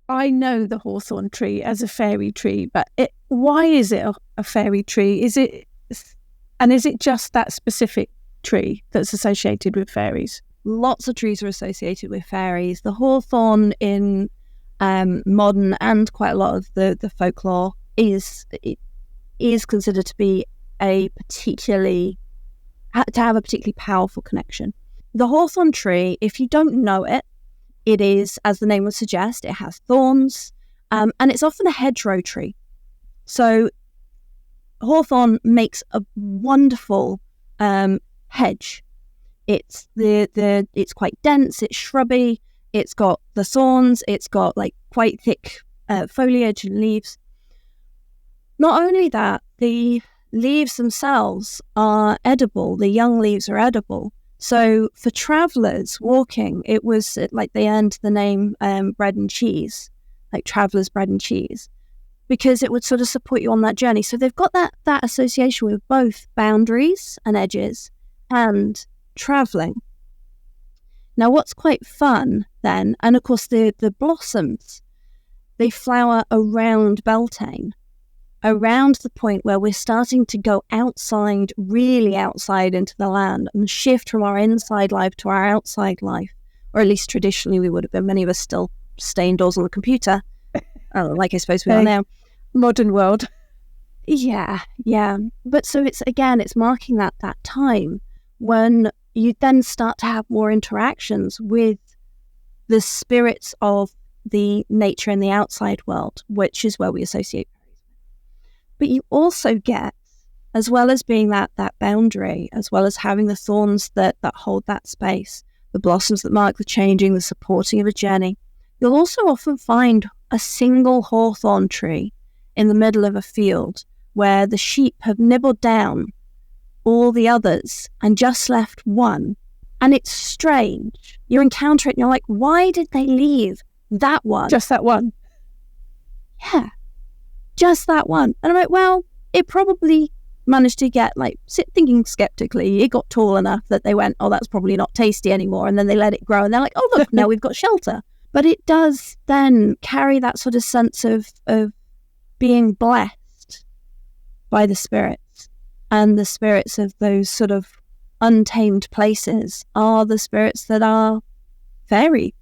I know the hawthorn tree as a fairy tree, but why is it a fairy tree? Is it just that specific tree that's associated with fairies? Lots of trees are associated with fairies. The hawthorn in modern and quite a lot of the folklore is considered to be to have a particularly powerful connection. The hawthorn tree, if you don't know it, it is, as the name would suggest, it has thorns, and it's often a hedgerow tree. So hawthorn makes a wonderful hedge. It's it's quite dense, it's shrubby, it's got the thorns, it's got like quite thick foliage and leaves. Not only that, the leaves themselves are edible, the young leaves are edible. So for travellers walking, it was like they earned the name bread and cheese, like travellers' bread and cheese, because it would sort of support you on that journey. So they've got that association with both boundaries and edges and travelling. Now, what's quite fun then, and of course the blossoms, they flower around Beltane, around the point where we're starting to go outside, really outside into the land, and shift from our inside life to our outside life, or at least traditionally we would have been. Many of us still stay indoors on the computer, like I suppose we are now. Modern world. Yeah. But so it's marking that time when you then start to have more interactions with the spirits of the nature and the outside world, which is where we associate. But you also get, as well as being that boundary, as well as having the thorns that hold that space, the blossoms that mark the changing, the supporting of a journey, you'll also often find a single hawthorn tree in the middle of a field where the sheep have nibbled down all the others and just left one. And it's strange. You encounter it and you're like, why did they leave that one? Just that one? Yeah. Just that one. And I'm like, well, it probably managed to get, thinking skeptically, it got tall enough that they went, oh, that's probably not tasty anymore. And then they let it grow and they're like, oh, look, now we've got shelter. But it does then carry that sort of sense of being blessed by the spirits. And the spirits of those sort of untamed places are the spirits that are fairy.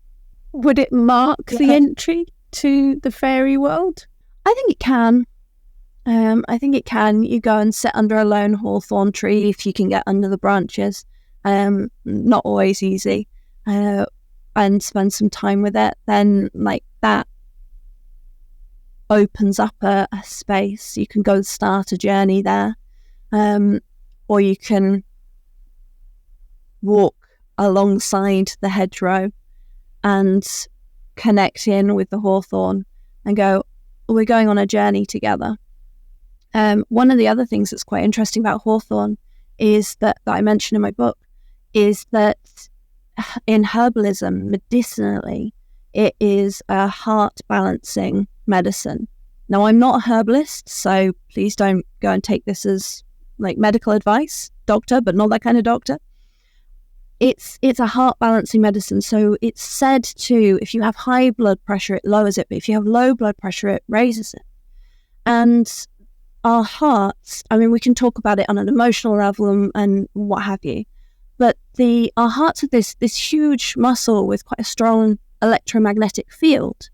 Would it mark the entry to the fairy world? I think it can. You go and sit under a lone hawthorn tree if you can get under the branches. Not always easy. And spend some time with it. Then that opens up a space. You can go start a journey there. Or you can walk alongside the hedgerow and connect in with the hawthorn and go, we're going on a journey together. One of the other things that's quite interesting about hawthorn is that I mentioned in my book is that in herbalism, medicinally, it is a heart-balancing medicine. Now, I'm not a herbalist, so please don't go and take this as medical advice, doctor, but not that kind of doctor. It's a heart-balancing medicine, so it's said to, if you have high blood pressure, it lowers it, but if you have low blood pressure, it raises it. And our hearts, we can talk about it on an emotional level and what have you, but our hearts are this huge muscle with quite a strong electromagnetic field.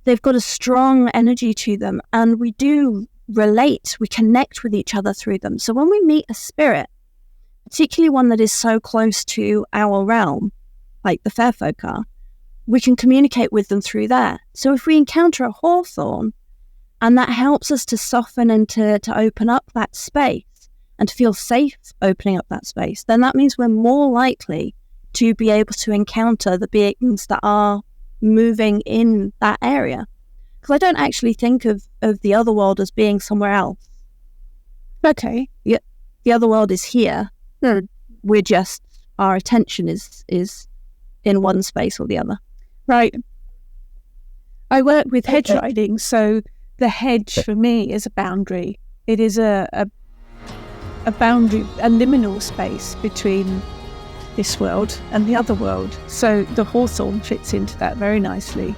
They've got a strong energy to them, and we do relate, we connect with each other through them. So when we meet a spirit, particularly one that is so close to our realm, like the fair folk are, we can communicate with them through there. So if we encounter a hawthorn, and that helps us to soften and to open up that space and to feel safe opening up that space, then that means we're more likely to be able to encounter the beings that are moving in that area. Because I don't actually think of the other world as being somewhere else. Okay. Yeah, the other world is here. We're just, our attention is in one space or the other. Right. I work with hedge riding, so the hedge for me is a boundary. It is a boundary, a liminal space between this world and the other world. So the hawthorn fits into that very nicely.